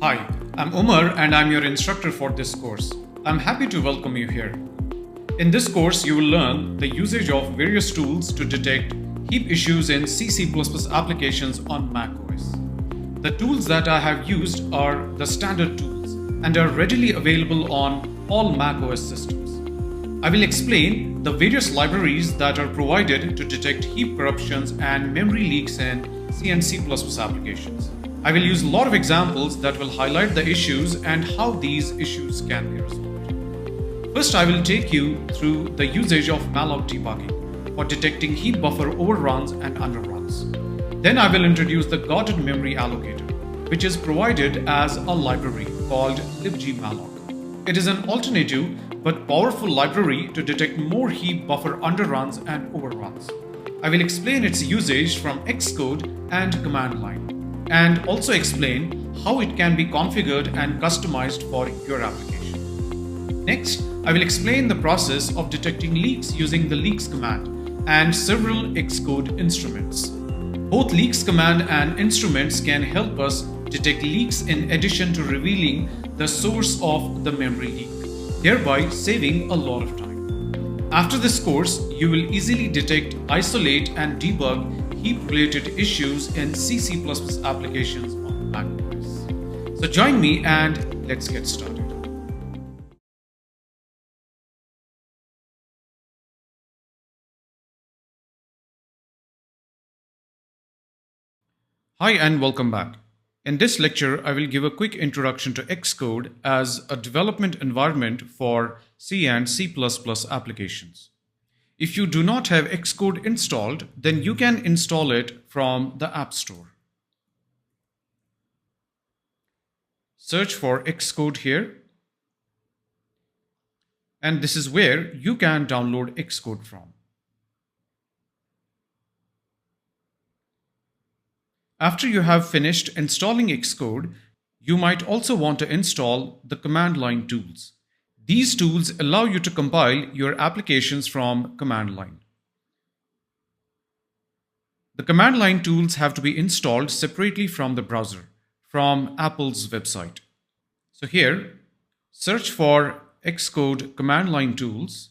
Hi, I'm Umar and I'm your instructor for this course. I'm happy to welcome you here. In this course, you will learn the usage of various tools to detect heap issues in C++ applications on macOS. The tools that I have used are the standard tools and are readily available on all macOS systems. I will explain the various libraries that are provided to detect heap corruptions and memory leaks in C and C++ applications. I will use a lot of examples that will highlight the issues and how these issues can be resolved. First, I will take you through the usage of Malloc Debugging for detecting heap buffer overruns and underruns. Then I will introduce the guarded memory allocator, which is provided as a library called Libgmalloc. It is an alternative but powerful library to detect more heap buffer underruns and overruns. I will explain its usage from Xcode and command line, and also explain how it can be configured and customized for your application. Next, I will explain the process of detecting leaks using the leaks command and several Xcode instruments. Both leaks command and instruments can help us detect leaks in addition to revealing the source of the memory leak, thereby saving a lot of time. After this course, you will easily detect, isolate, and debug heap-related issues in C++ applications on macOS. So join me and let's get started. Hi and welcome back. In this lecture, I will give a quick introduction to Xcode as a development environment for C and C++ applications. If you do not have Xcode installed, then you can install it from the App Store. Search for Xcode here, and this is where you can download Xcode from. After you have finished installing Xcode, you might also want to install the command line tools. These tools allow you to compile your applications from command line. The command line tools have to be installed separately from the browser, from Apple's website. So here, search for Xcode command line tools.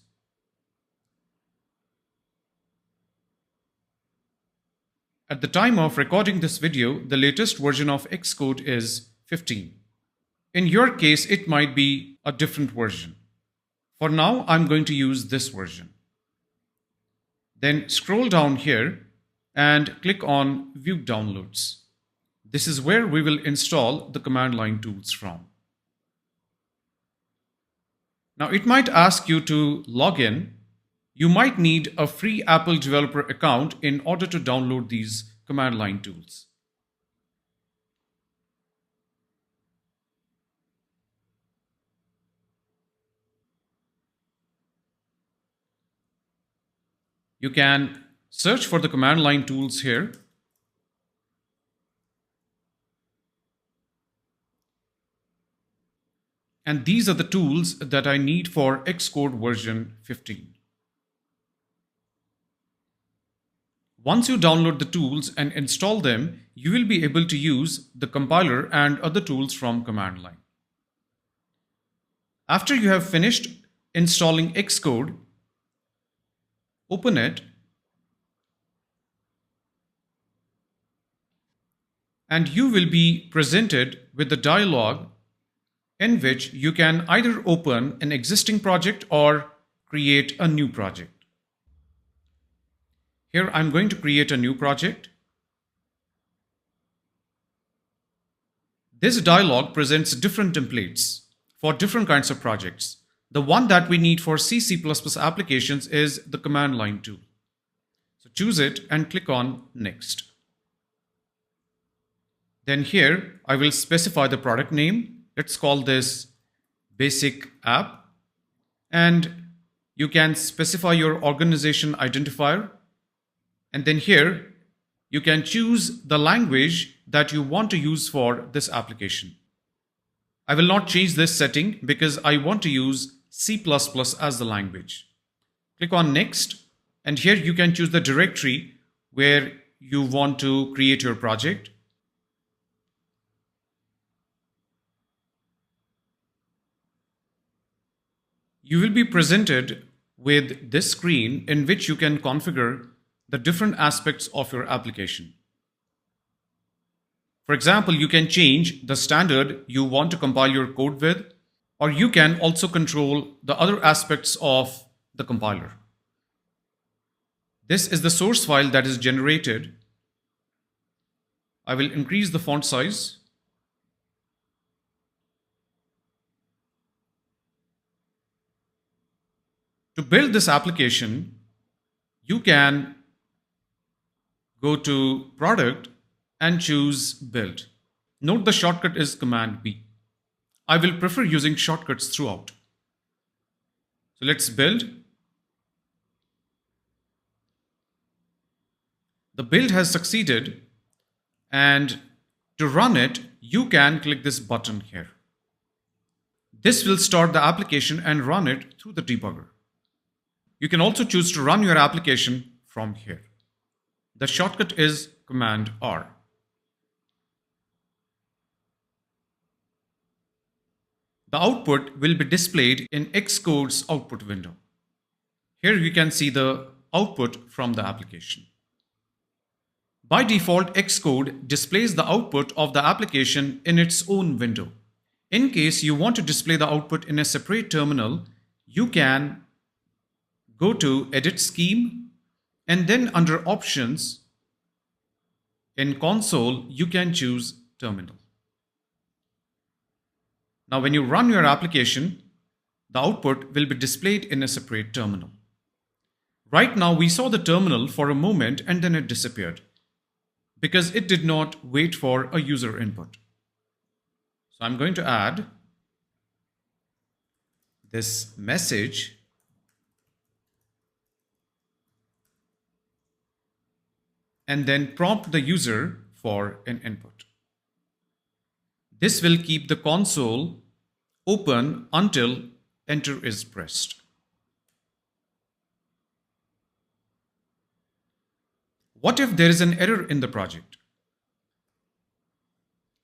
At the time of recording this video, the latest version of Xcode is 15. In your case, it might be a different version. For now, I'm going to use this version. Then scroll down here and click on View Downloads. This is where we will install the command line tools from. Now, it might ask you to log in. You might need a free Apple developer account in order to download these command line tools. You can search for the command line tools here. And these are the tools that I need for Xcode version 15. Once you download the tools and install them, you will be able to use the compiler and other tools from command line. After you have finished installing Xcode, open it and you will be presented with a dialog in which you can either open an existing project or create a new project. Here I'm going to create a new project. This dialog presents different templates for different kinds of projects. The one that we need for C++ applications is the command line tool. So choose it and click on Next. Then here I will specify the product name. Let's call this Basic App. And you can specify your organization identifier. And then here, you can choose the language that you want to use for this application. I will not change this setting because I want to use C++ as the language. Click on Next, and here you can choose the directory where you want to create your project. you will be presented with this screen in which you can configure the different aspects of your application. For example, you can change the standard you want to compile your code with, or you can also control the other aspects of the compiler. This is the source file that is generated. I will increase the font size. To build this application, you can go to Product and choose Build. Note the shortcut is Command B. I will prefer using shortcuts throughout. So let's build. The build has succeeded, and to run it, you can click this button here. This will start the application and run it through the debugger. You can also choose to run your application from here. The shortcut is Command R. The output will be displayed in Xcode's output window. Here you can see the output from the application. By default, Xcode displays the output of the application in its own window. In case you want to display the output in a separate terminal, you can go to Edit Scheme, and then under Options, in Console, you can choose Terminal. Now when you run your application, the output will be displayed in a separate terminal. Right now we saw the terminal for a moment and then it disappeared because it did not wait for a user input. So I'm going to add this message and then prompt the user for an input. This will keep the console open until enter is pressed. What if there is an error in the project?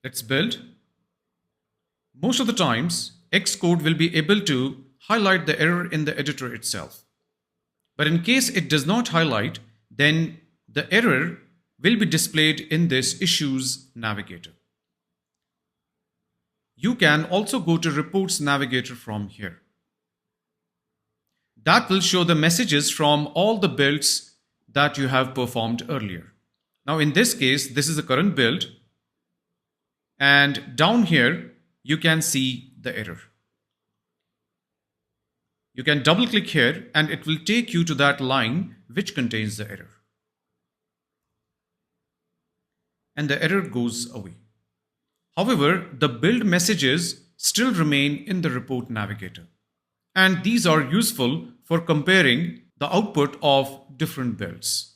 Let's build. Most of the times, Xcode will be able to highlight the error in the editor itself. But in case it does not highlight, then the error will be displayed in this Issues Navigator. You can also go to Reports Navigator from here. That will show the messages from all the builds that you have performed earlier. Now in this case, this is the current build, and down here you can see the error. You can double click here and it will take you to that line which contains the error. And the error goes away. However, the build messages still remain in the Report Navigator, and these are useful for comparing the output of different builds.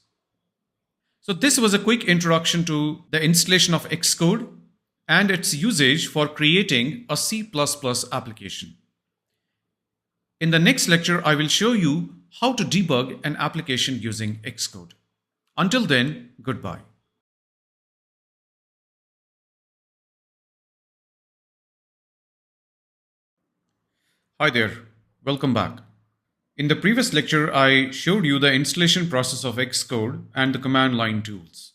So this was a quick introduction to the installation of Xcode and its usage for creating a C++ application. In the next lecture, I will show you how to debug an application using Xcode. Until then, goodbye. Hi there, welcome back. In the previous lecture, I showed you the installation process of Xcode and the command line tools.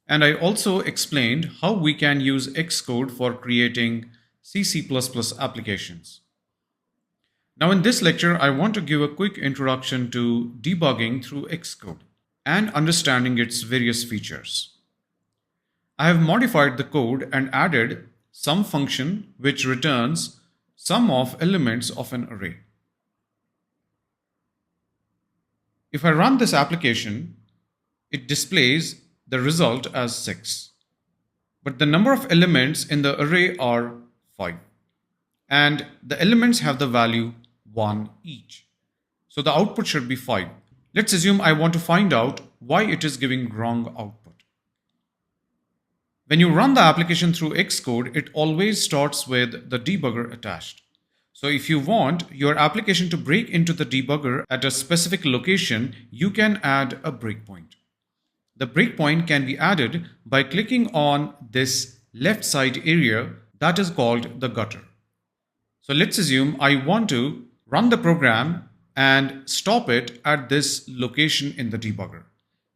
And I also explained how we can use Xcode for creating C++ applications. Now in this lecture, I want to give a quick introduction to debugging through Xcode and understanding its various features. I have modified the code and added some function which returns sum of elements of an array. If I run this application, it displays the result as 6. But the number of elements in the array are 5. And the elements have the value 1 each. So the output should be 5. Let's assume I want to find out why it is giving wrong output. When you run the application through Xcode, it always starts with the debugger attached. So if you want your application to break into the debugger at a specific location, you can add a breakpoint. The breakpoint can be added by clicking on this left side area that is called the gutter. So let's assume I want to Run the program and stop it at this location in the debugger.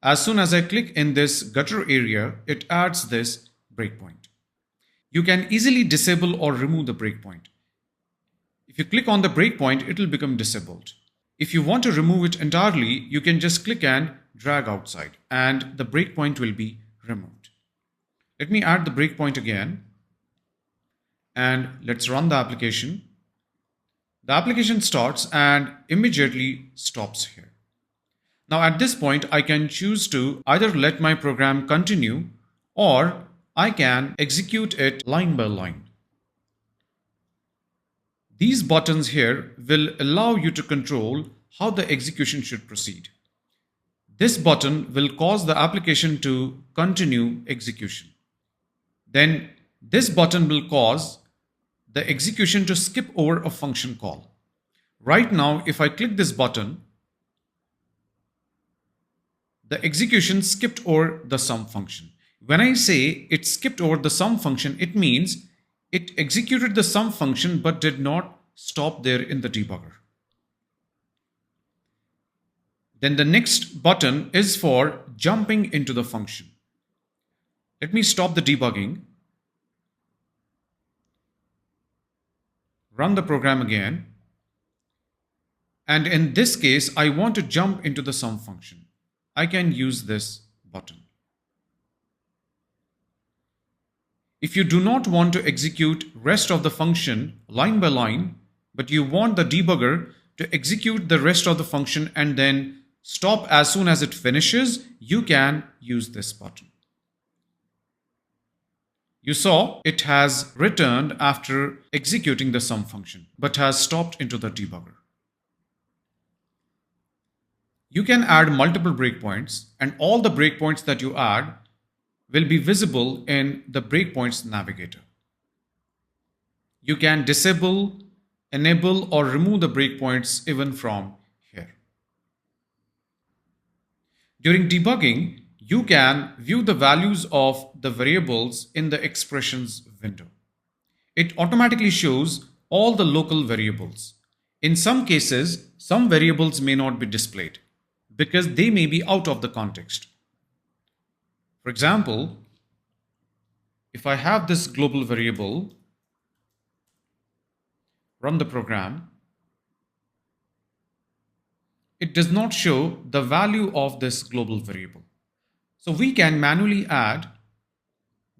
As soon as I click in this gutter area, it adds this breakpoint. You can easily disable or remove the breakpoint. If you click on the breakpoint, it will become disabled. If you want to remove it entirely, you can just click and drag outside and the breakpoint will be removed. Let me add the breakpoint again and let's run the application. The application starts and immediately stops here. Now at this point, I can choose to either let my program continue or I can execute it line by line. These buttons here will allow you to control how the execution should proceed. This button will cause the application to continue execution. Then this button will cause the execution to skip over a function call. Right now, if I click this button, the execution skipped over the sum function. When I say it skipped over the sum function, it means it executed the sum function but did not stop there in the debugger. Then the next button is for jumping into the function. Let me stop the debugging. Run the program again. And in this case, I want to jump into the sum function. I can use this button. If you do not want to execute rest of the function line by line, but you want the debugger to execute the rest of the function and then stop as soon as it finishes, you can use this button. You saw it has returned after executing the sum function, but has stopped into the debugger. You can add multiple breakpoints, and all the breakpoints that you add will be visible in the breakpoints navigator. You can disable, enable, or remove the breakpoints even from here. During debugging, you can view the values of the variables in the expressions window. It automatically shows all the local variables. In some cases, some variables may not be displayed because they may be out of the context. For example, if I have this global variable, run the program, it does not show the value of this global variable. So we can manually add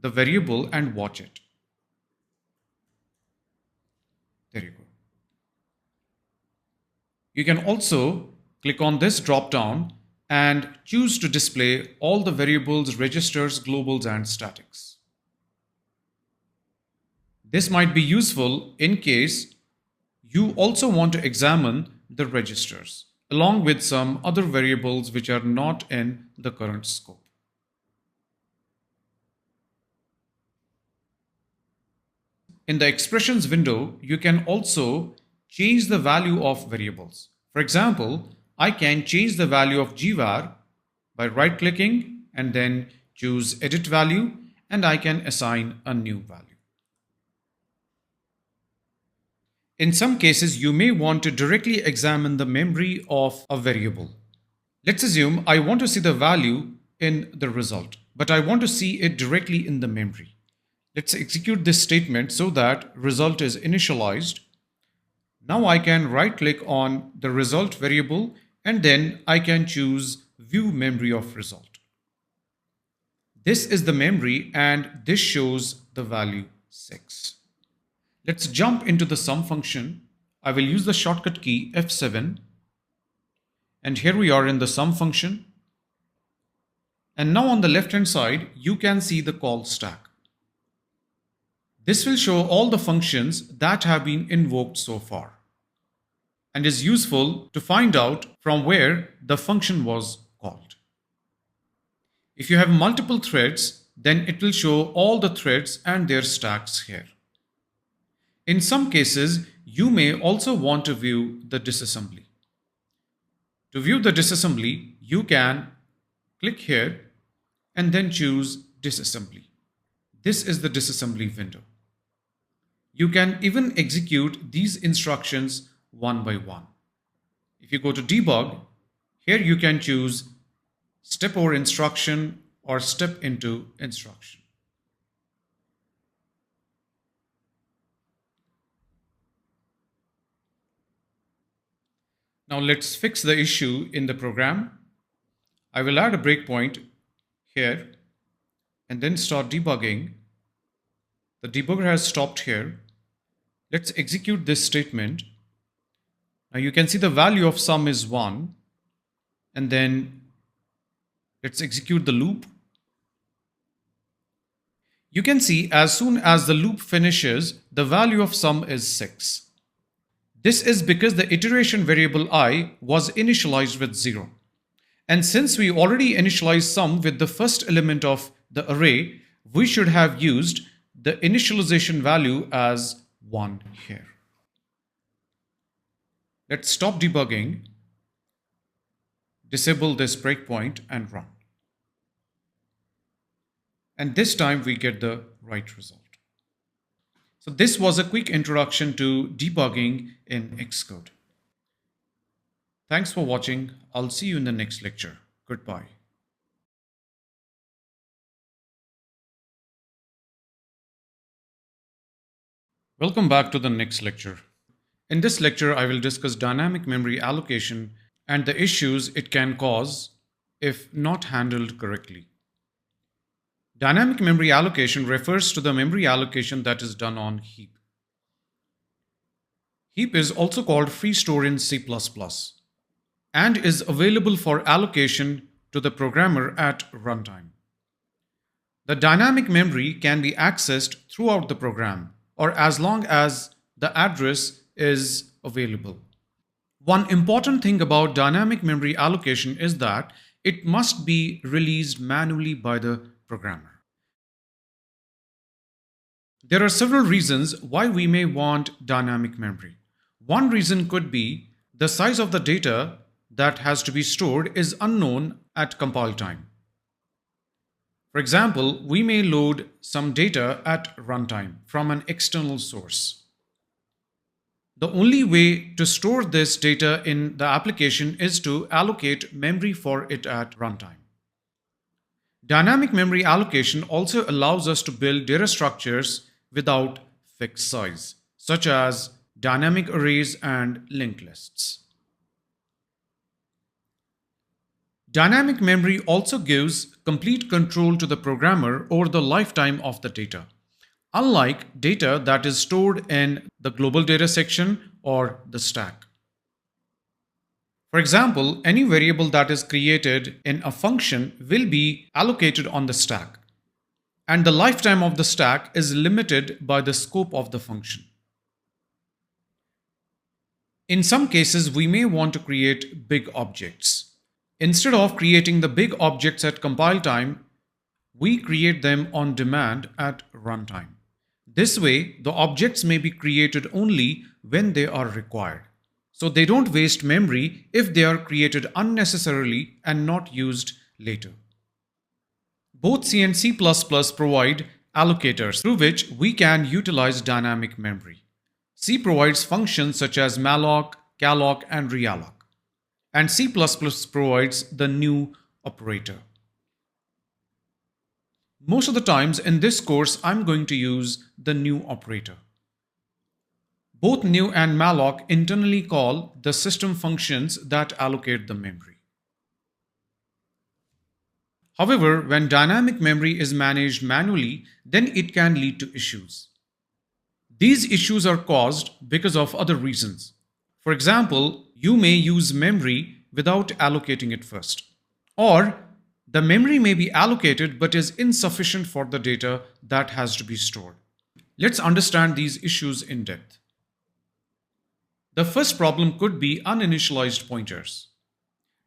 the variable and watch it. There you go. You can also click on this drop down and choose to display all the variables, registers, globals, and statics. This might be useful in case you also want to examine the registers along with some other variables which are not in the current scope. In the expressions window, you can also change the value of variables. For example, I can change the value of gvar by right-clicking and then choose Edit Value, and I can assign a new value. In some cases, you may want to directly examine the memory of a variable. Let's assume I want to see the value in the result, but I want to see it directly in the memory. Let's execute this statement so that result is initialized. Now I can right-click on the result variable and then I can choose View Memory of Result. This is the memory and this shows the value 6. Let's jump into the sum function. I will use the shortcut key F7 and here we are in the sum function. And now on the left hand side, you can see the call stack. This will show all the functions that have been invoked so far and is useful to find out from where the function was called. If you have multiple threads, then it will show all the threads and their stacks here. In some cases, you may also want to view the disassembly. To view the disassembly, you can click here and then choose disassembly. This is the disassembly window. You can even execute these instructions one by one. If you go to debug, here you can choose step over instruction or step into instruction. Now let's fix the issue in the program. I will add a breakpoint here and then start debugging. The debugger has stopped here. Let's execute this statement. Now you can see the value of sum is 1, and then let's execute the loop. You can see as soon as the loop finishes, the value of sum is 6. This is because the iteration variable I was initialized with 0. And since we already initialized sum with the first element of the array, we should have used the initialization value as 1 here. Let's stop debugging, disable this breakpoint and run. And this time we get the right result. So this was a quick introduction to debugging in Xcode. Thanks for watching. I'll see you in the next lecture. Goodbye. Welcome back to the next lecture. In this lecture, I will discuss dynamic memory allocation and the issues it can cause if not handled correctly. Dynamic memory allocation refers to the memory allocation that is done on Heap. Heap is also called free store in C++ and is available for allocation to the programmer at runtime. The dynamic memory can be accessed throughout the program or as long as the address is available. One important thing about dynamic memory allocation is that it must be released manually by the programmer. There are several reasons why we may want dynamic memory. One reason could be the size of the data that has to be stored is unknown at compile time. For example, we may load some data at runtime from an external source. The only way to store this data in the application is to allocate memory for it at runtime. Dynamic memory allocation also allows us to build data structures without fixed size, such as dynamic arrays and linked lists. Dynamic memory also gives complete control to the programmer over the lifetime of the data, unlike data that is stored in the global data section or the stack. For example, any variable that is created in a function will be allocated on the stack, and the lifetime of the stack is limited by the scope of the function. In some cases, we may want to create big objects. Instead of creating the big objects at compile time, we create them on demand at runtime. This way, the objects may be created only when they are required, so they don't waste memory if they are created unnecessarily and not used later. Both C and C++ provide allocators through which we can utilize dynamic memory. C provides functions such as malloc, calloc, and realloc, and C++ provides the new operator. Most of the times in this course, I'm going to use the new operator. Both new and malloc internally call the system functions that allocate the memory. However, when dynamic memory is managed manually, then it can lead to issues. These issues are caused because of other reasons. For example, you may use memory without allocating it first, or the memory may be allocated but is insufficient for the data that has to be stored. Let's understand these issues in depth. The first problem could be uninitialized pointers.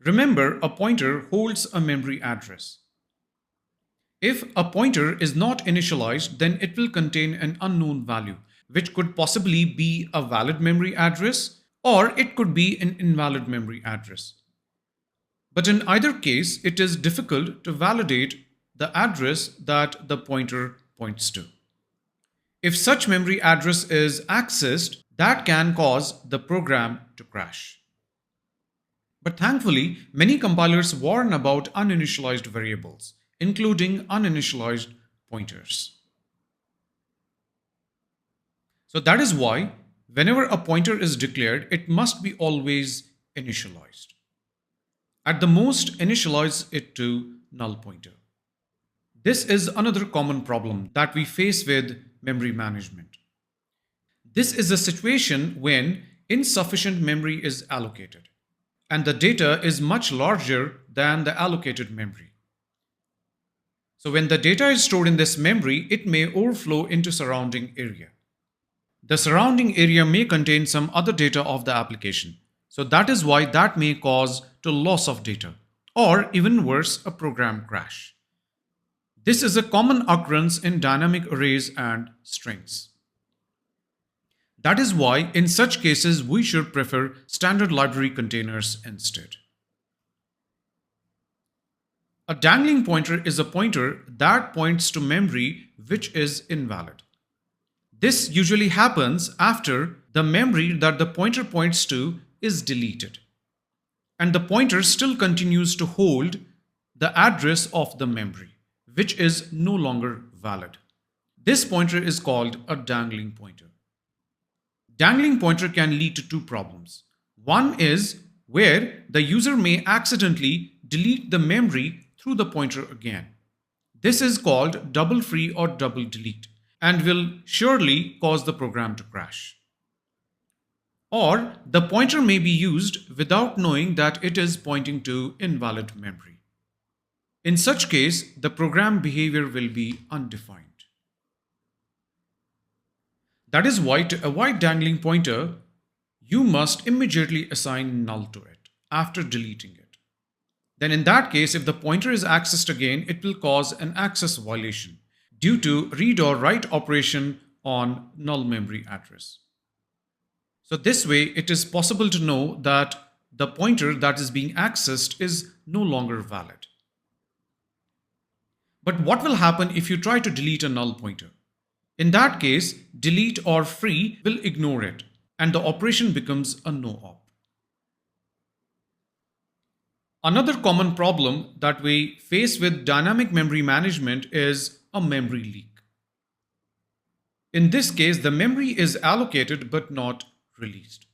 Remember, a pointer holds a memory address. If a pointer is not initialized, then it will contain an unknown value, which could possibly be a valid memory address, or it could be an invalid memory address. But in either case, it is difficult to validate the address that the pointer points to. If such memory address is accessed, that can cause the program to crash. But thankfully, many compilers warn about uninitialized variables, including uninitialized pointers. So that is why whenever a pointer is declared, it must be always initialized. At the most, initialize it to null pointer. This is another common problem that we face with memory management. This is a situation when insufficient memory is allocated, and the data is much larger than the allocated memory. So when the data is stored in this memory, it may overflow into surrounding area. The surrounding area may contain some other data of the application. So that is why that may cause to loss of data, or even worse, a program crash. This is a common occurrence in dynamic arrays and strings. That is why in such cases we should prefer standard library containers instead. A dangling pointer is a pointer that points to memory which is invalid. This usually happens after the memory that the pointer points to is deleted, and the pointer still continues to hold the address of the memory, which is no longer valid. This pointer is called a dangling pointer. Dangling pointer can lead to two problems. One is where the user may accidentally delete the memory through the pointer again. This is called double free or double delete and will surely cause the program to crash. Or the pointer may be used without knowing that it is pointing to invalid memory. In such case, the program behavior will be undefined. That is why to avoid dangling pointer, you must immediately assign null to it after deleting it. Then in that case, if the pointer is accessed again, it will cause an access violation due to read or write operation on null memory address. So this way, it is possible to know that the pointer that is being accessed is no longer valid. But what will happen if you try to delete a null pointer? In that case, delete or free will ignore it, and the operation becomes a no-op. Another common problem that we face with dynamic memory management is a memory leak. In this case, the memory is allocated but not released.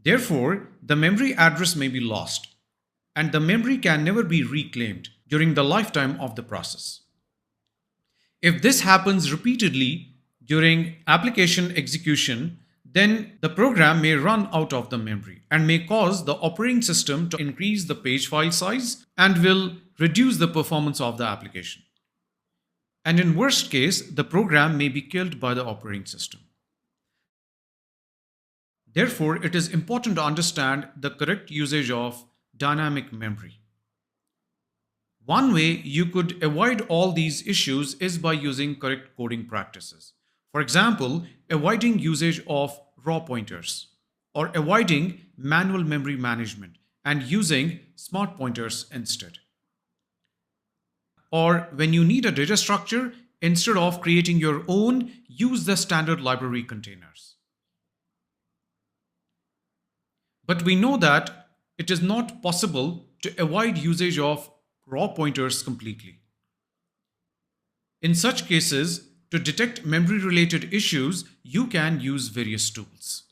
Therefore, the memory address may be lost, and the memory can never be reclaimed during the lifetime of the process. If this happens repeatedly during application execution, then the program may run out of the memory and may cause the operating system to increase the page file size and will reduce the performance of the application. And in worst case, the program may be killed by the operating system. Therefore, it is important to understand the correct usage of dynamic memory. One way you could avoid all these issues is by using correct coding practices. For example, avoiding usage of raw pointers or avoiding manual memory management and using smart pointers instead. Or when you need a data structure, instead of creating your own, use the standard library containers. But we know that it is not possible to avoid usage of raw pointers completely. In such cases, to detect memory-related issues, you can use various tools.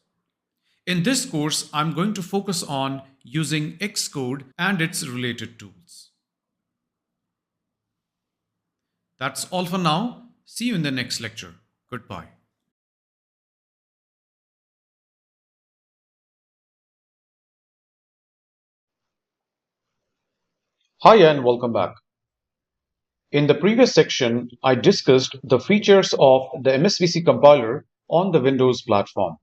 In this course, I'm going to focus on using Xcode and its related tools. That's all for now. See you in the next lecture. Goodbye. Hi and welcome back. In the previous section, I discussed the features of the MSVC compiler on the Windows platform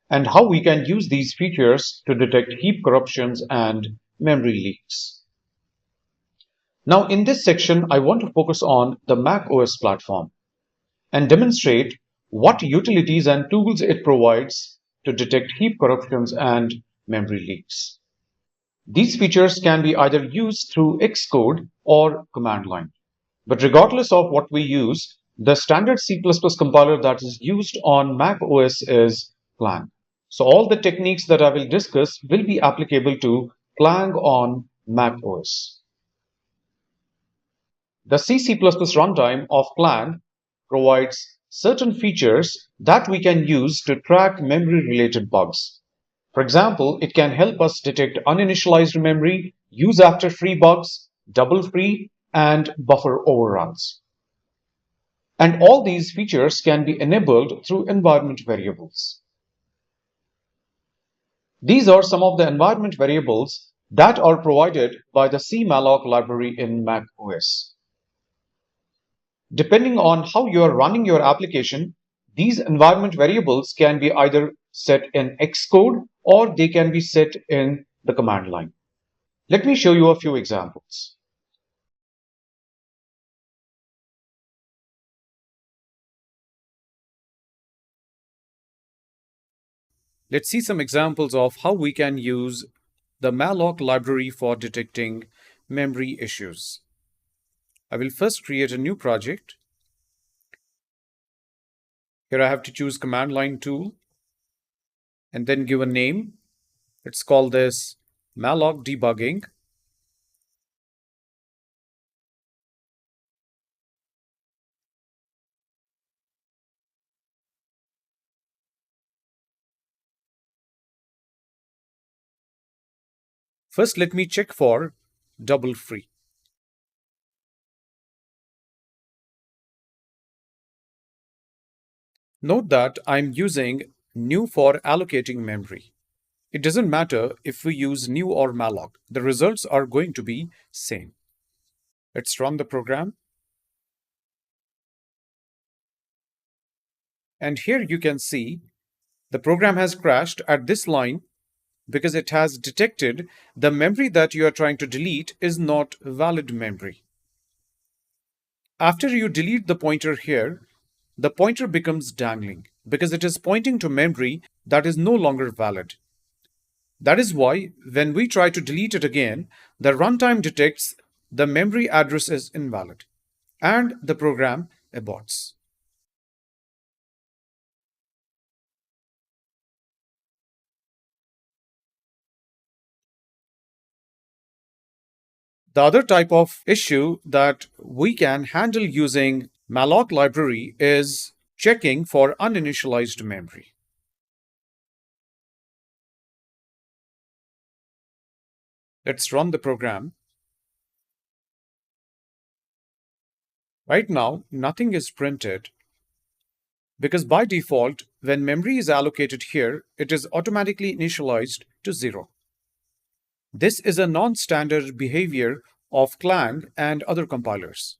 and how we can use these features to detect heap corruptions and memory leaks. Now in this section, I want to focus on the macOS platform and demonstrate what utilities and tools it provides to detect heap corruptions and memory leaks. These features can be either used through Xcode or command line. But regardless of what we use, the standard C++ compiler that is used on macOS is Clang. So all the techniques that I will discuss will be applicable to Clang on macOS. The C++ runtime of Clang provides certain features that we can use to track memory-related bugs. For example, it can help us detect uninitialized memory, use after free bugs, double free, and buffer overruns. And all these features can be enabled through environment variables. These are some of the environment variables that are provided by the cmalloc library in macOS. Depending on how you are running your application, these environment variables can be either set in Xcode or they can be set in the command line. Let me show you a few examples. Let's see some examples of how we can use the malloc library for detecting memory issues. I will first create a new project. Here I have to choose command line tool and then give a name. Let's call this Malloc Debugging. First, let me check for double free. Note that I'm using new for allocating memory. It doesn't matter if we use new or malloc. The results are going to be same. Let's run the program. And here you can see the program has crashed at this line because it has detected the memory that you are trying to delete is not valid memory. After you delete the pointer here, the pointer becomes dangling because it is pointing to memory that is no longer valid. That is why when we try to delete it again, the runtime detects the memory address is invalid and the program aborts. The other type of issue that we can handle using malloc library is checking for uninitialized memory. Let's run the program. Right now, nothing is printed because by default, when memory is allocated here, it is automatically initialized to 0. This is a non-standard behavior of Clang and other compilers.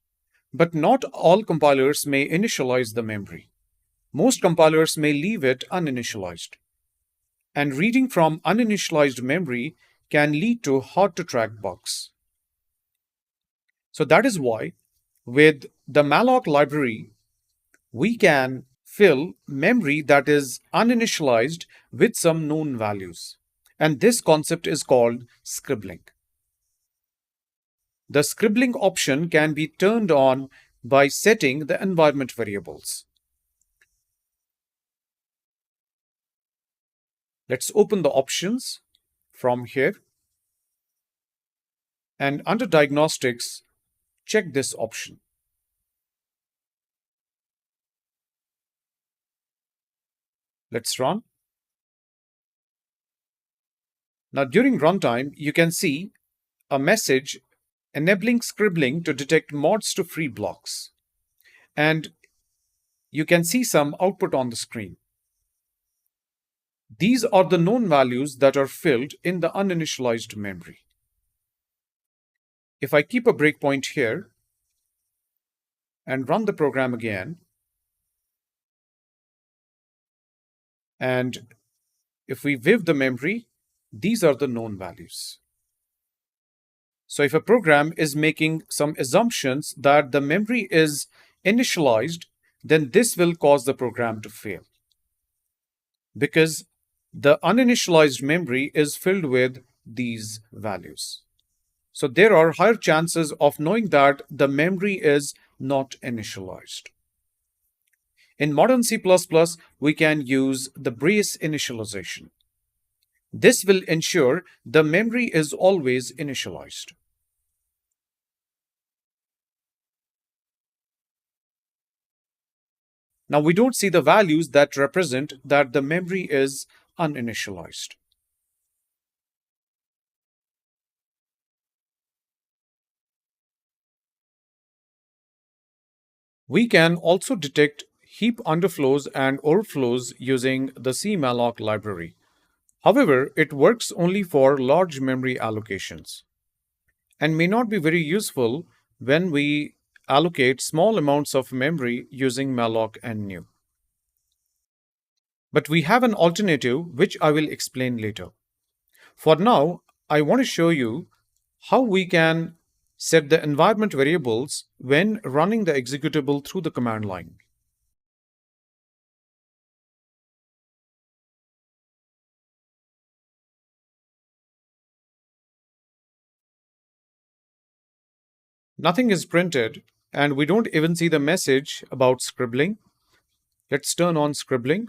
But not all compilers may initialize the memory. Most compilers may leave it uninitialized. And reading from uninitialized memory can lead to hard-to-track bugs. So that is why, with the malloc library, we can fill memory that is uninitialized with some known values. And this concept is called scribbling. The scribbling option can be turned on by setting the environment variables. Let's open the options from here. And under diagnostics, check this option. Let's run. Now during runtime, you can see a message enabling scribbling to detect mods to free blocks. And you can see some output on the screen. These are the known values that are filled in the uninitialized memory. If I keep a breakpoint here and run the program again, and if we viv the memory, these are the known values. So if a program is making some assumptions that the memory is initialized, then this will cause the program to fail because the uninitialized memory is filled with these values. So there are higher chances of knowing that the memory is not initialized. In modern C++, we can use the brace initialization. This will ensure the memory is always initialized. Now we don't see the values that represent that the memory is uninitialized. We can also detect heap underflows and overflows using the cmalloc library. However, it works only for large memory allocations and may not be very useful when we allocate small amounts of memory using malloc and new. But we have an alternative which I will explain later. For now, I want to show you how we can set the environment variables when running the executable through the command line. Nothing is printed, and we don't even see the message about scribbling. Let's turn on scribbling.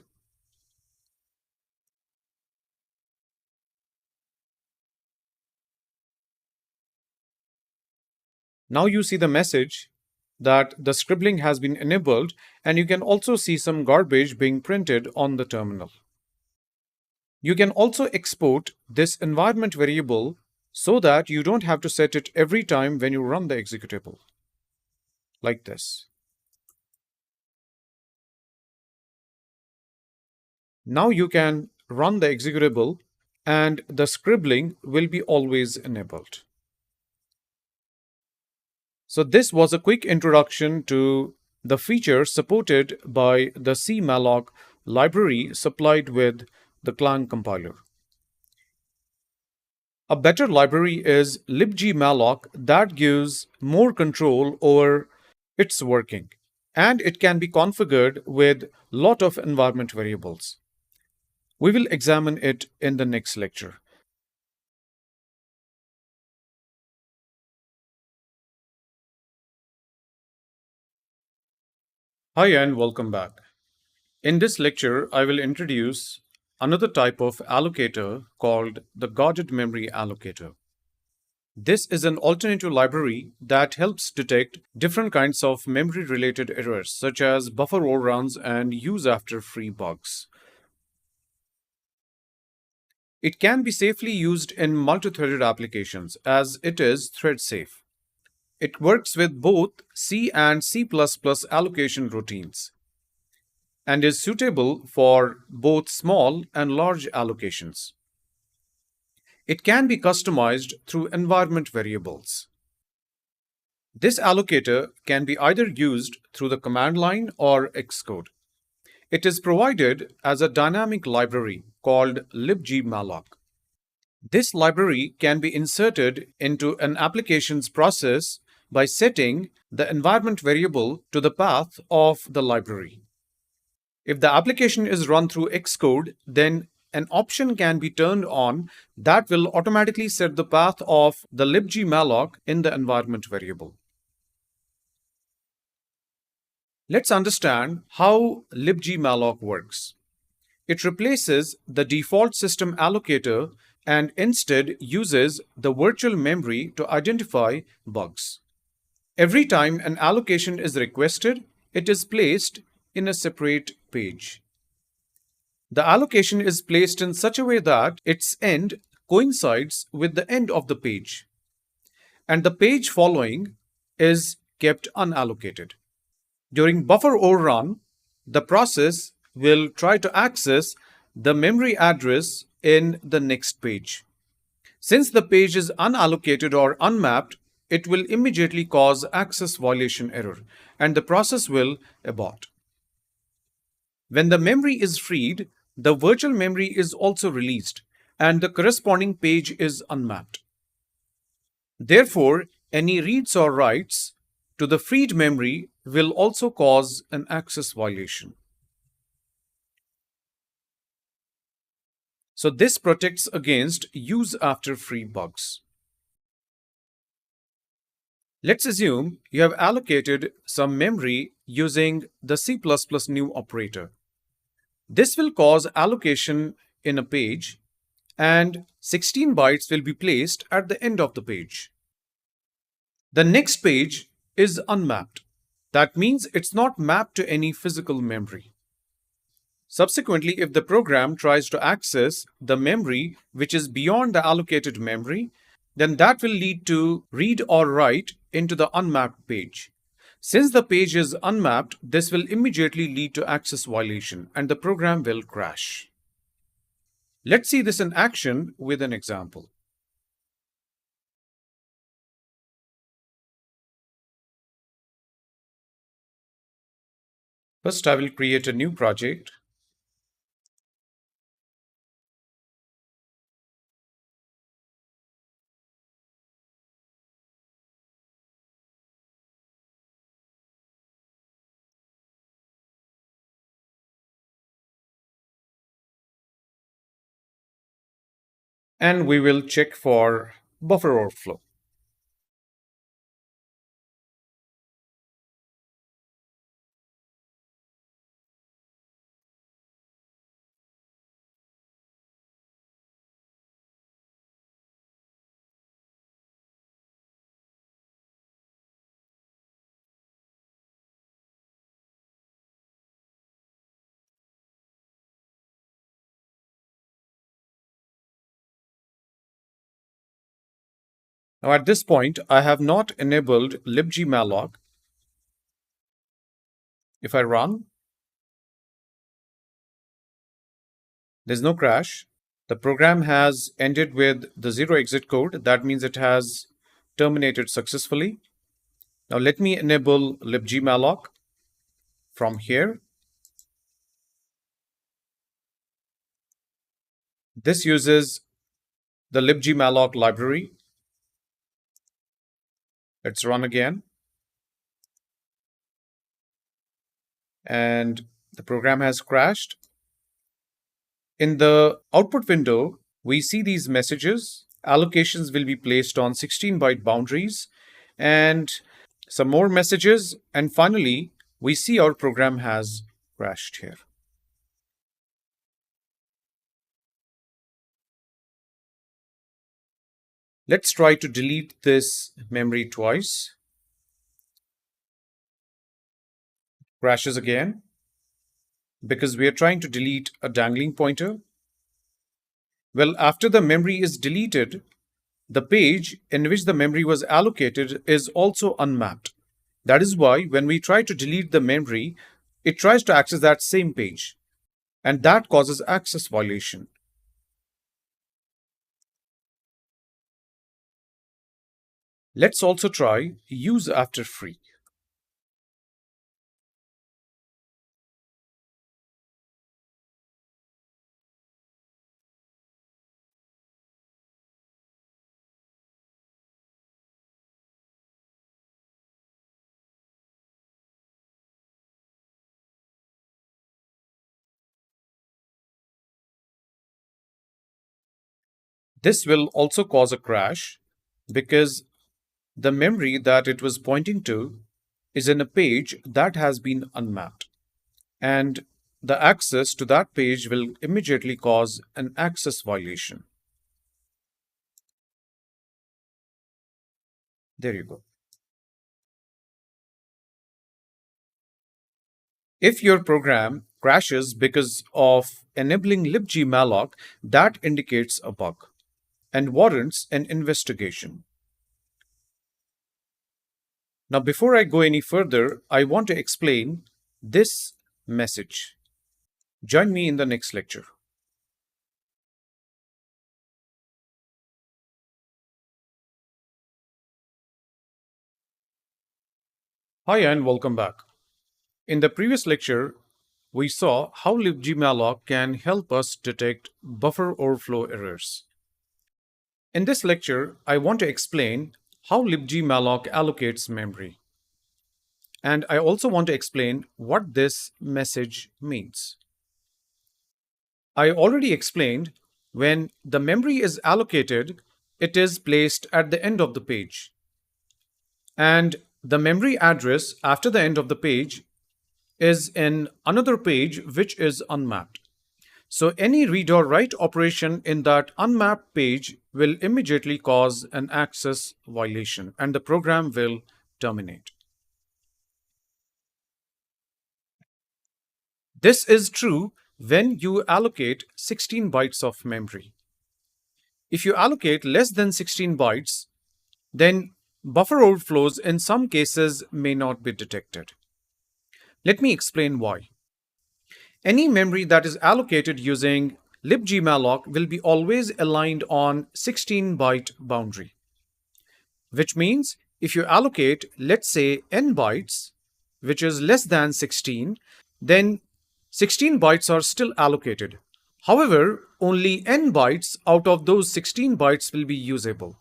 Now you see the message that the scribbling has been enabled, and you can also see some garbage being printed on the terminal. You can also export this environment variable so that you don't have to set it every time when you run the executable, like this. Now you can run the executable and the scribbling will be always enabled. So this was a quick introduction to the features supported by the cmalloc library supplied with the Clang compiler. A better library is Libgmalloc that gives more control over its working, and it can be configured with lot of environment variables. We will examine it in the next lecture. Hi and welcome back. In this lecture, I will introduce another type of allocator called the guarded memory allocator. This is an alternative library that helps detect different kinds of memory-related errors such as buffer overruns and use after free bugs. It can be safely used in multi-threaded applications as it is thread safe. It works with both C and C++ allocation routines and is suitable for both small and large allocations. It can be customized through environment variables. This allocator can be either used through the command line or Xcode. It is provided as a dynamic library called Libgmalloc. This library can be inserted into an application's process by setting the environment variable to the path of the library. If the application is run through Xcode, then an option can be turned on that will automatically set the path of the libgmalloc in the environment variable. Let's understand how libgmalloc works. It replaces the default system allocator and instead uses the virtual memory to identify bugs. Every time an allocation is requested, it is placed in a separate page. The allocation is placed in such a way that its end coincides with the end of the page, and the page following is kept unallocated. During buffer overrun, the process will try to access the memory address in the next page. Since the page is unallocated or unmapped, it will immediately cause access violation error and the process will abort. When the memory is freed, the virtual memory is also released and the corresponding page is unmapped. Therefore, any reads or writes to the freed memory will also cause an access violation. So this protects against use after free bugs. Let's assume you have allocated some memory using the C++ new operator. This will cause allocation in a page, and 16 bytes will be placed at the end of the page. The next page is unmapped. That means it's not mapped to any physical memory. Subsequently, if the program tries to access the memory which is beyond the allocated memory, then that will lead to read or write into the unmapped page. Since the page is unmapped, this will immediately lead to access violation and the program will crash. Let's see this in action with an example. First, I will create a new project. And we will check for buffer overflow. Now at this point, I have not enabled Libgmalloc. If I run, there's no crash. The program has ended with the zero exit code. That means it has terminated successfully. Now let me enable Libgmalloc from here. This uses the Libgmalloc library. Let's run again. And the program has crashed. In the output window, we see these messages. Allocations will be placed on 16-byte boundaries and some more messages. And finally, we see our program has crashed here. Let's try to delete this memory twice. Crashes again because we are trying to delete a dangling pointer. Well, after the memory is deleted, the page in which the memory was allocated is also unmapped. That is why when we try to delete the memory, it tries to access that same page, and that causes access violation. Let's also try use after free. This will also cause a crash because the memory that it was pointing to is in a page that has been unmapped, and the access to that page will immediately cause an access violation. There you go. If your program crashes because of enabling Libgmalloc, that indicates a bug and warrants an investigation. Now, before I go any further, I want to explain this message. Join me in the next lecture. Hi and welcome back. In the previous lecture, we saw how Libgmalloc can help us detect buffer overflow errors. In this lecture, I want to explain how Libgmalloc allocates memory. And I also want to explain what this message means. I already explained when the memory is allocated, it is placed at the end of the page. And the memory address after the end of the page is in another page which is unmapped. So any read or write operation in that unmapped page will immediately cause an access violation and the program will terminate. This is true when you allocate 16 bytes of memory. If you allocate less than 16 bytes, then buffer overflows in some cases may not be detected. Let me explain why. Any memory that is allocated using Libgmalloc will be always aligned on 16-byte boundary, which means if you allocate, let's say, n bytes, which is less than 16, then 16 bytes are still allocated. However, only n bytes out of those 16 bytes will be usable,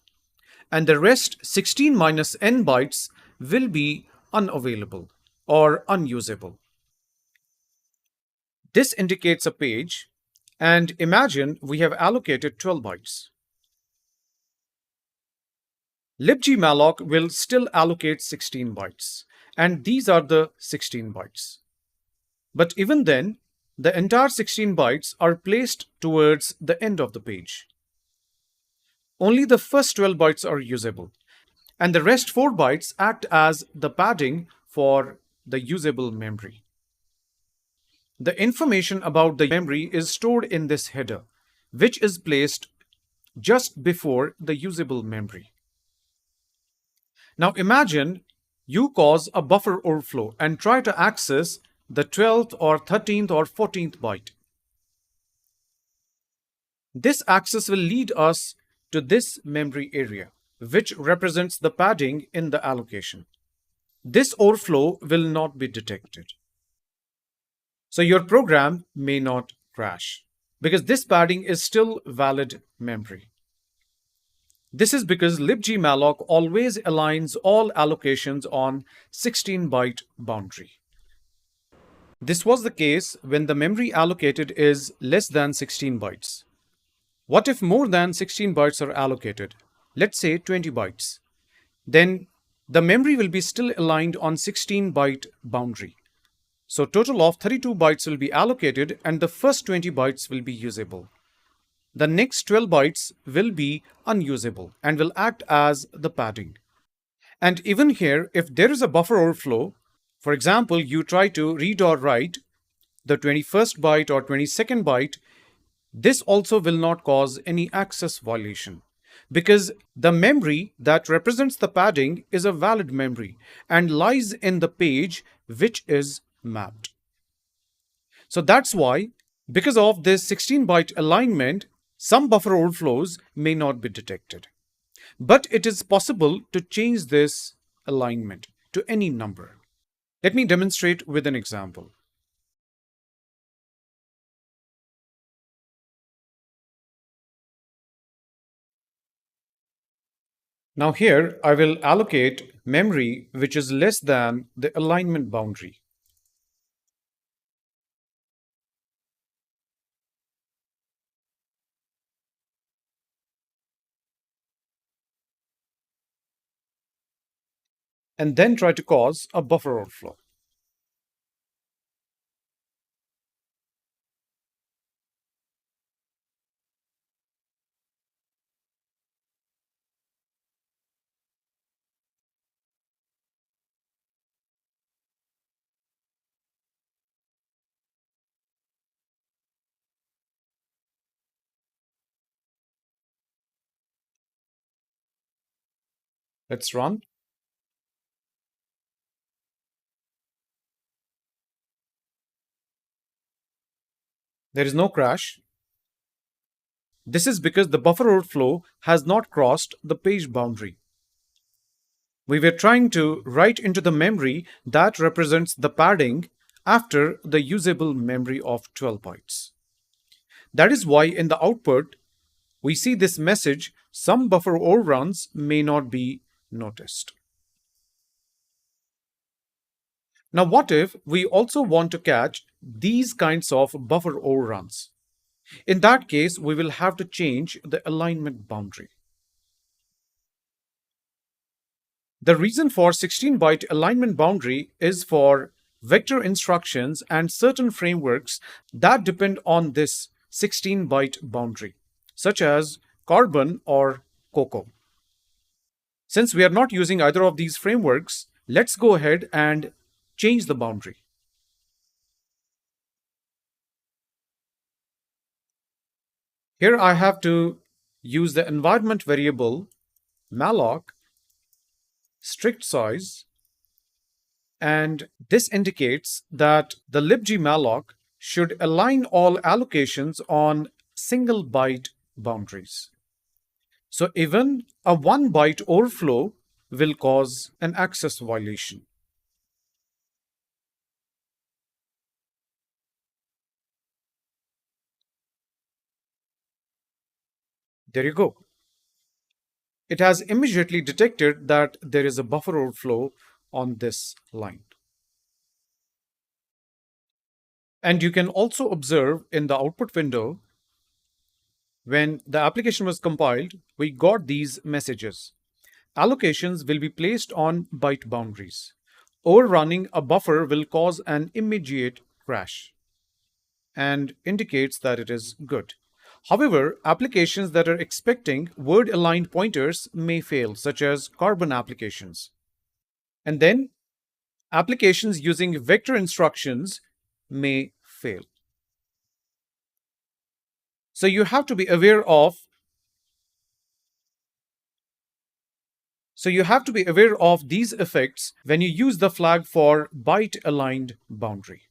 and the rest 16 minus n bytes will be unavailable or unusable. This indicates a page, and imagine we have allocated 12 bytes. Libgmalloc will still allocate 16 bytes, and these are the 16 bytes. But even then, the entire 16 bytes are placed towards the end of the page. Only the first 12 bytes are usable, and the rest 4 bytes act as the padding for the usable memory. The information about the memory is stored in this header, which is placed just before the usable memory. Now imagine you cause a buffer overflow and try to access the 12th or 13th or 14th byte. This access will lead us to this memory area, which represents the padding in the allocation. This overflow will not be detected. So your program may not crash because this padding is still valid memory. This is because Libgmalloc always aligns all allocations on 16-byte boundary. This was the case when the memory allocated is less than 16 bytes. What if more than 16 bytes are allocated? Let's say 20 bytes. Then the memory will be still aligned on 16-byte boundary. So total of 32 bytes will be allocated and the first 20 bytes will be usable. The next 12 bytes will be unusable and will act as the padding. And even here, if there is a buffer overflow, for example, you try to read or write the 21st byte or 22nd byte, this also will not cause any access violation because the memory that represents the padding is a valid memory and lies in the page which is mapped. So that's why, because of this 16-byte alignment, some buffer overflows may not be detected. But it is possible to change this alignment to any number. Let me demonstrate with an example. Now here I will allocate memory which is less than the alignment boundary. And then try to cause a buffer overflow. Let's run. There is no crash. This is because the buffer overflow has not crossed the page boundary. We were trying to write into the memory that represents the padding after the usable memory of 12 bytes. That is why in the output, we see this message, some buffer overruns may not be noticed. Now, what if we also want to catch these kinds of buffer overruns? In that case, we will have to change the alignment boundary. The reason for 16-byte alignment boundary is for vector instructions and certain frameworks that depend on this 16-byte boundary, such as Carbon or Cocoa. Since we are not using either of these frameworks, let's go ahead and change the boundary. Here I have to use the environment variable malloc strict size, and this indicates that the libgmalloc should align all allocations on single byte boundaries. So even a 1 byte overflow will cause an access violation. There you go. It has immediately detected that there is a buffer overflow on this line. And you can also observe in the output window, when the application was compiled, we got these messages. Allocations will be placed on byte boundaries. Overrunning a buffer will cause an immediate crash and indicates that it is good. However, applications that are expecting word-aligned pointers may fail, such as Carbon applications. And then applications using vector instructions may fail. So you have to be aware of these effects when you use the flag for byte aligned boundary.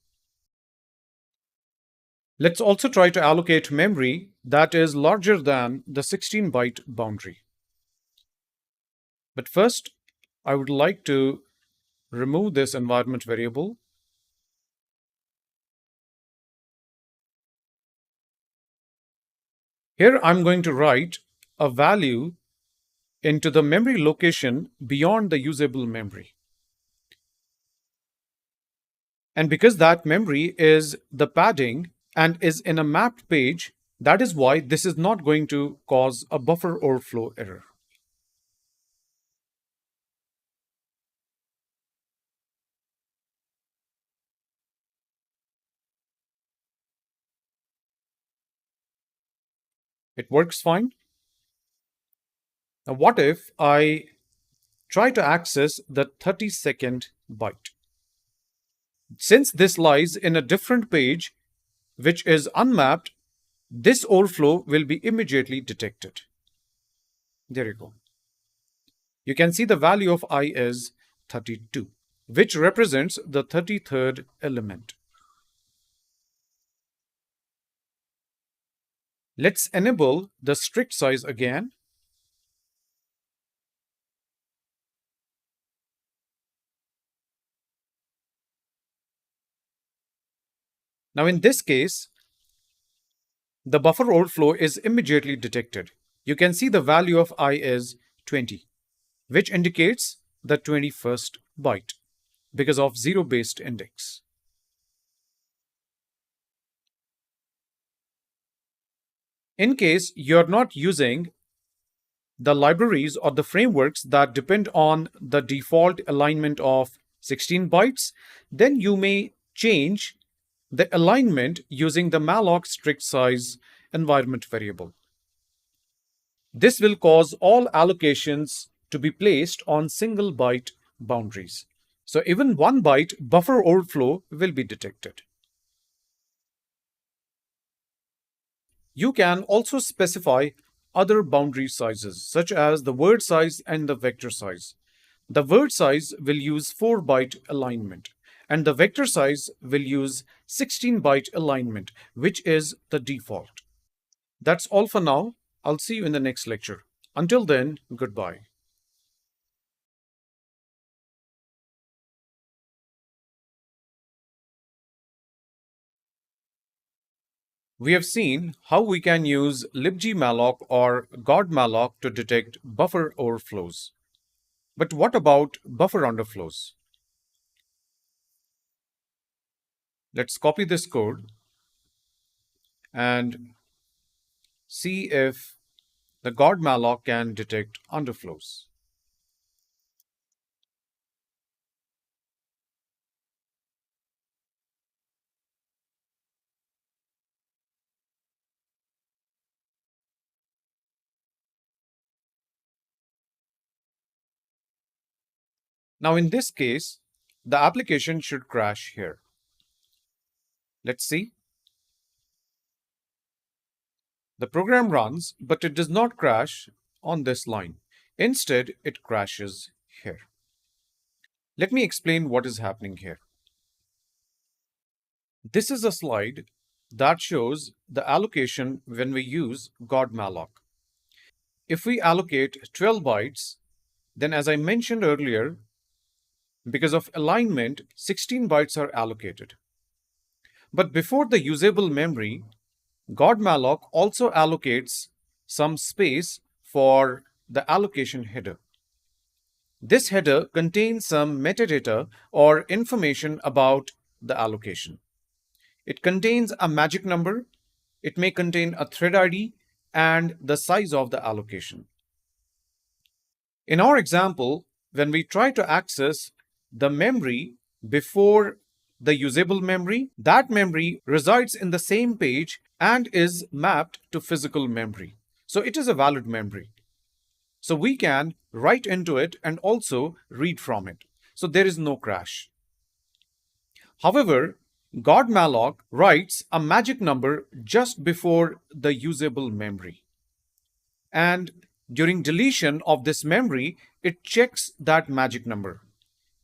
Let's also try to allocate memory that is larger than the 16-byte boundary. But first, I would like to remove this environment variable. Here I'm going to write a value into the memory location beyond the usable memory. And because that memory is the padding and is in a mapped page, that is why this is not going to cause a buffer overflow error. It works fine. Now, what if I try to access the 32nd byte? Since this lies in a different page, which is unmapped, this overflow will be immediately detected. There you go. You can see the value of I is 32, which represents the 33rd element. Let's enable the strict size again. Now in this case, the buffer overflow is immediately detected. You can see the value of I is 20, which indicates the 21st byte because of zero-based index. In case you're not using the libraries or the frameworks that depend on the default alignment of 16 bytes, then you may change the alignment using the malloc strict size environment variable. This will cause all allocations to be placed on single byte boundaries. So even 1 byte buffer overflow will be detected. You can also specify other boundary sizes, such as the word size and the vector size. The word size will use 4-byte alignment, and the vector size will use 16-byte alignment, which is the default. That's all for now. I'll see you in the next lecture. Until then, goodbye. We have seen how we can use Libgmalloc or godmalloc to detect buffer overflows. But what about buffer underflows? Let's copy this code and see if the godmalloc can detect underflows. Now in this case, the application should crash here. Let's see. The program runs, but it does not crash on this line. Instead, it crashes here. Let me explain what is happening here. This is a slide that shows the allocation when we use Malloc. If we allocate 12 bytes, then as I mentioned earlier, because of alignment, 16 bytes are allocated. But before the usable memory, Malloc also allocates some space for the allocation header. This header contains some metadata or information about the allocation. It contains a magic number, it may contain a thread ID, and the size of the allocation. In our example, when we try to access the memory before the usable memory, that memory resides in the same page and is mapped to physical memory. So it is a valid memory. So we can write into it and also read from it. So there is no crash. However, Malloc writes a magic number just before the usable memory. And during deletion of this memory, it checks that magic number.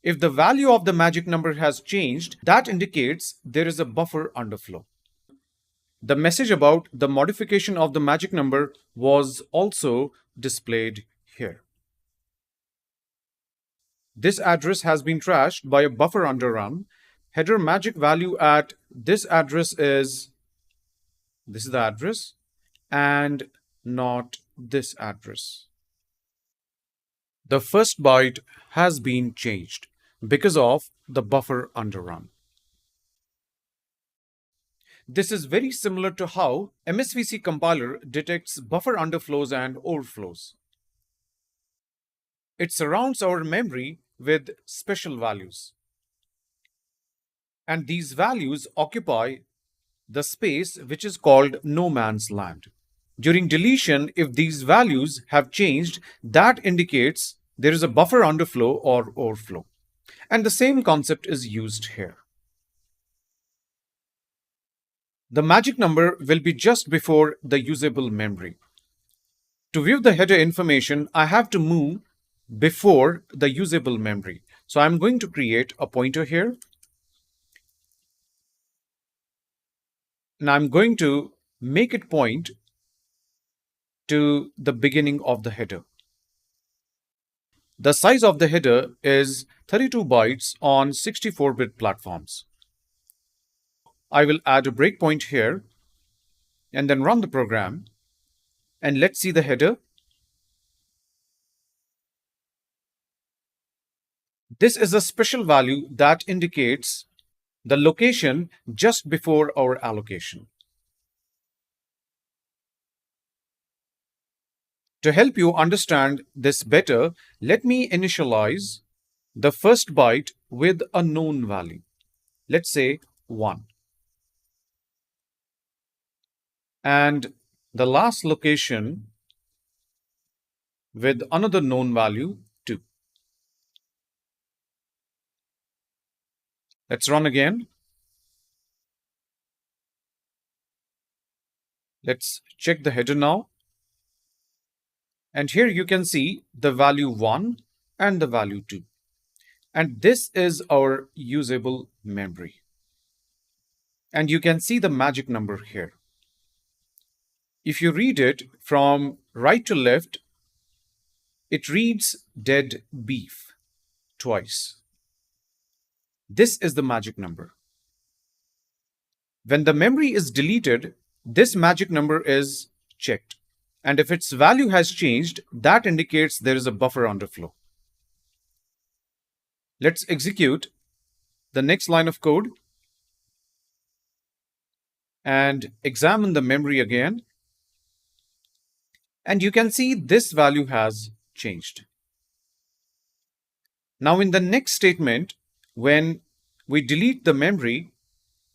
If the value of the magic number has changed, that indicates there is a buffer underflow. The message about the modification of the magic number was also displayed here. This address has been trashed by a buffer underrun. Header magic value at this address is, this is the address, and not this address. The first byte has been changed because of the buffer underrun. This is very similar to how MSVC compiler detects buffer underflows and overflows. It surrounds our memory with special values. And these values occupy the space which is called no man's land. During deletion, if these values have changed, that indicates there is a buffer underflow or overflow. And the same concept is used here. The magic number will be just before the usable memory. To view the header information, I have to move before the usable memory. So I'm going to create a pointer here. And I'm going to make it point to the beginning of the header. The size of the header is 32 bytes on 64-bit platforms. I will add a breakpoint here and then run the program. And let's see the header. This is a special value that indicates the location just before our allocation. To help you understand this better, let me initialize the first byte with a known value. Let's say 1. And the last location with another known value 2. Let's run again. Let's check the header now. And here you can see the value 1 and the value 2. And this is our usable memory. And you can see the magic number here. If you read it from right to left, it reads dead beef twice. This is the magic number. When the memory is deleted, this magic number is checked. And if its value has changed, that indicates there is a buffer underflow. Let's execute the next line of code and examine the memory again. And you can see this value has changed. Now in the next statement, when we delete the memory,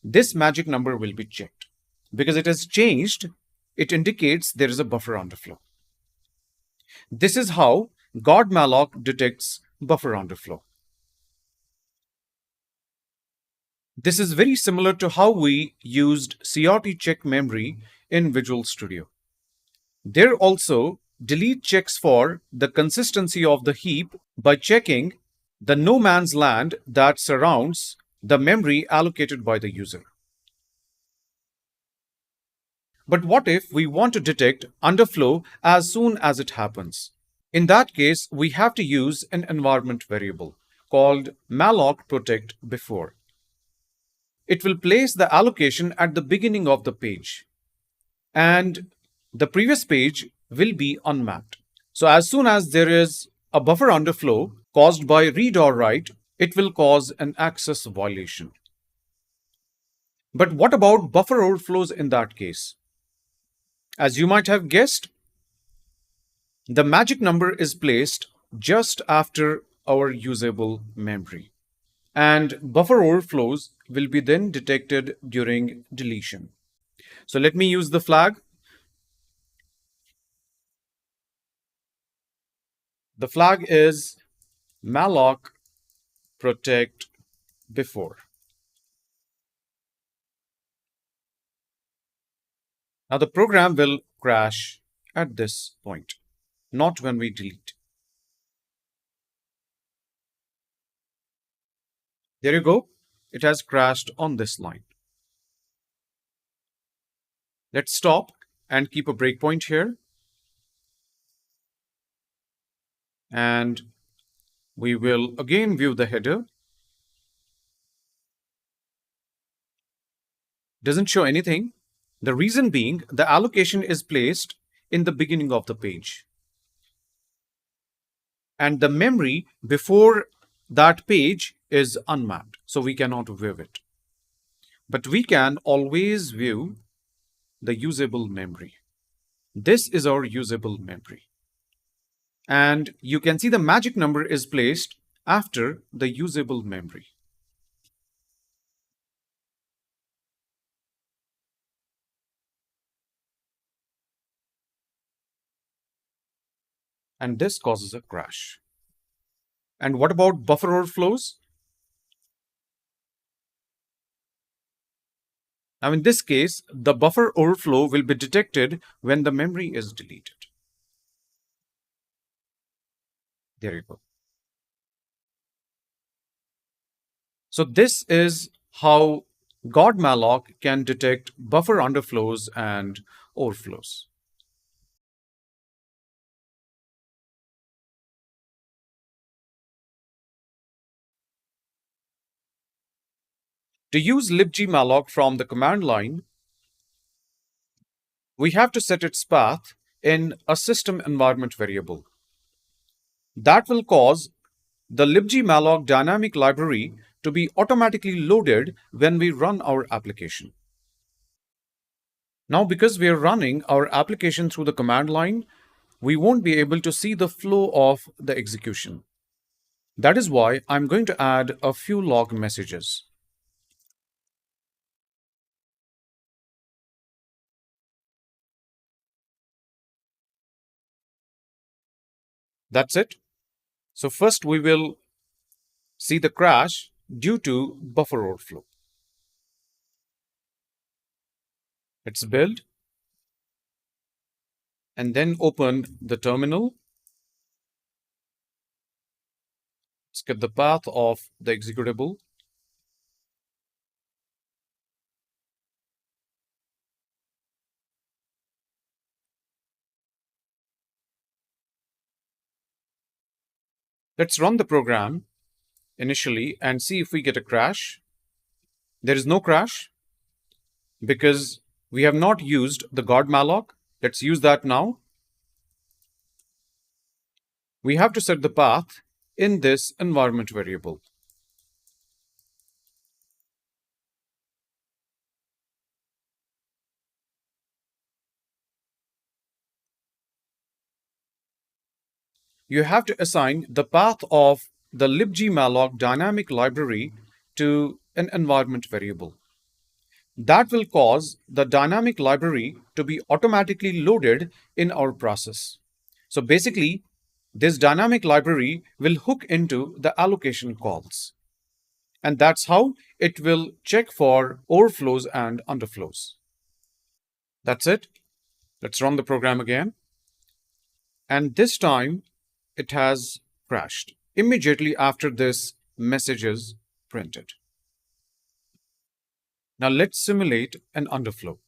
this magic number will be checked. Because it has changed, it indicates there is a buffer underflow. This is how Malloc detects buffer underflow. This is very similar to how we used CRT check memory in Visual Studio. There also delete checks for the consistency of the heap by checking the no man's land that surrounds the memory allocated by the user. But what if we want to detect underflow as soon as it happens? In that case, we have to use an environment variable called malloc protect before. It will place the allocation at the beginning of the page, and the previous page will be unmapped. So as soon as there is a buffer underflow caused by read or write, it will cause an access violation. But what about buffer overflows in that case? As you might have guessed, the magic number is placed just after our usable memory, and buffer overflows will be then detected during deletion. So let me use the flag. The flag is malloc protect before. Now the program will crash at this point, not when we delete. There you go. It has crashed on this line. Let's stop and keep a breakpoint here. And we will again view the header. Doesn't show anything. The reason being the allocation is placed in the beginning of the page. And the memory before that page is unmapped, so we cannot view it. But we can always view the usable memory. This is our usable memory. And you can see the magic number is placed after the usable memory. And this causes a crash. And what about buffer overflows? Now in this case, the buffer overflow will be detected when the memory is deleted. There you go. So this is how Malloc can detect buffer underflows and overflows. To use Libgmalloc from the command line, we have to set its path in a system environment variable. That will cause the Libgmalloc dynamic library to be automatically loaded when we run our application. Now, because we are running our application through the command line, we won't be able to see the flow of the execution. That is why I'm going to add a few log messages. That's it. So first we will see the crash due to buffer overflow. Let's build and then open the terminal. Let's get the path of the executable. Let's run the program initially and see if we get a crash. There is no crash because we have not used the malloc. Let's use that now. We have to set the path in this environment variable. You have to assign the path of the Libgmalloc dynamic library to an environment variable. That will cause the dynamic library to be automatically loaded in our process. So basically, this dynamic library will hook into the allocation calls. And that's how it will check for overflows and underflows. That's it. Let's run the program again. And this time it has crashed immediately after this message is printed. Now let's simulate an underflow.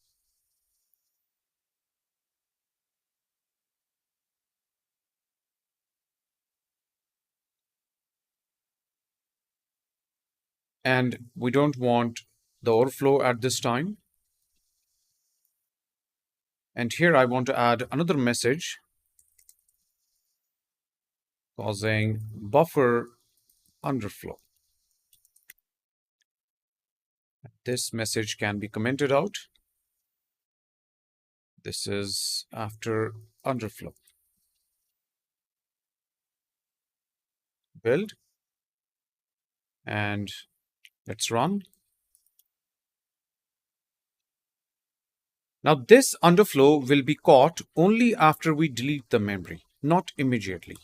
And we don't want the overflow at this time. And here I want to add another message causing buffer underflow. This message can be commented out. This is after underflow. Build. And let's run. Now this underflow will be caught only after we delete the memory, not immediately.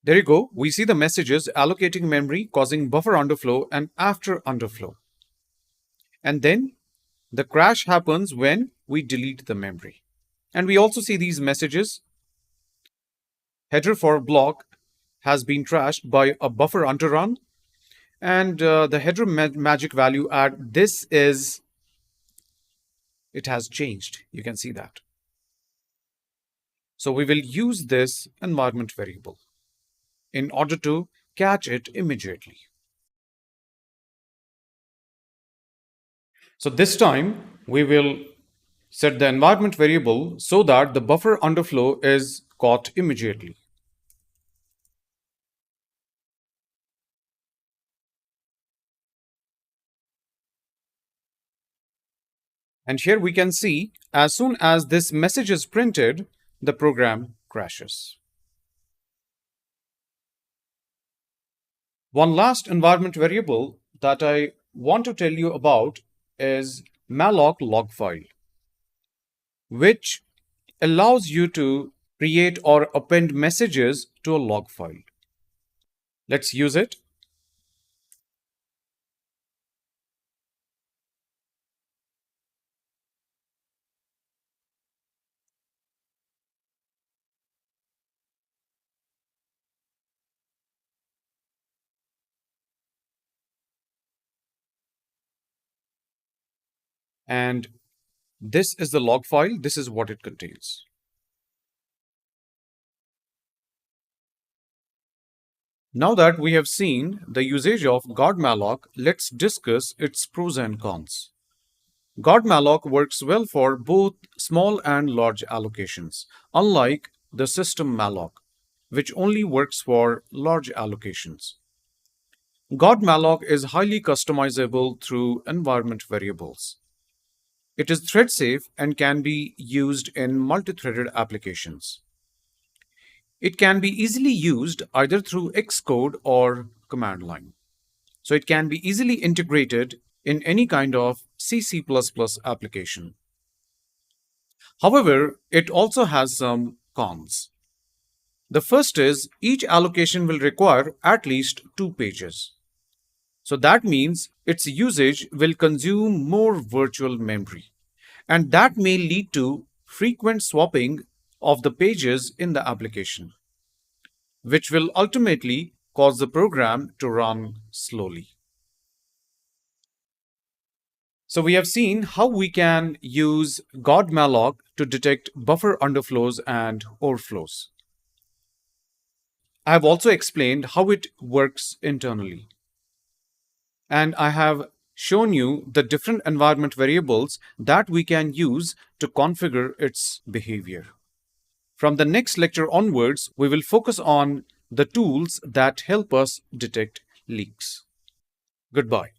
There you go. We see the messages allocating memory, causing buffer underflow, and after underflow. And then the crash happens when we delete the memory. And we also see these messages. Header for block has been trashed by a buffer underrun. And the header magic value at this is, it has changed. You can see that. So we will use this environment variable in order to catch it immediately. So this time we will set the environment variable so that the buffer underflow is caught immediately. And here we can see as soon as this message is printed, the program crashes. One last environment variable that I want to tell you about is malloc log file, which allows you to create or append messages to a log file. Let's use it. And this is the log file. This is what it contains. Now that we have seen the usage of Malloc, let's discuss its pros and cons. Malloc works well for both small and large allocations, unlike the system malloc, which only works for large allocations. Malloc is highly customizable through environment variables. It is thread safe and can be used in multi-threaded applications. It can be easily used either through Xcode or command line. So it can be easily integrated in any kind of C++ application. However, it also has some cons. The first is each allocation will require at least 2 pages. So that means its usage will consume more virtual memory, and that may lead to frequent swapping of the pages in the application, which will ultimately cause the program to run slowly. So we have seen how we can use Malloc to detect buffer underflows and overflows. I have also explained how it works internally. And I have shown you the different environment variables that we can use to configure its behavior. From the next lecture onwards, we will focus on the tools that help us detect leaks. Goodbye.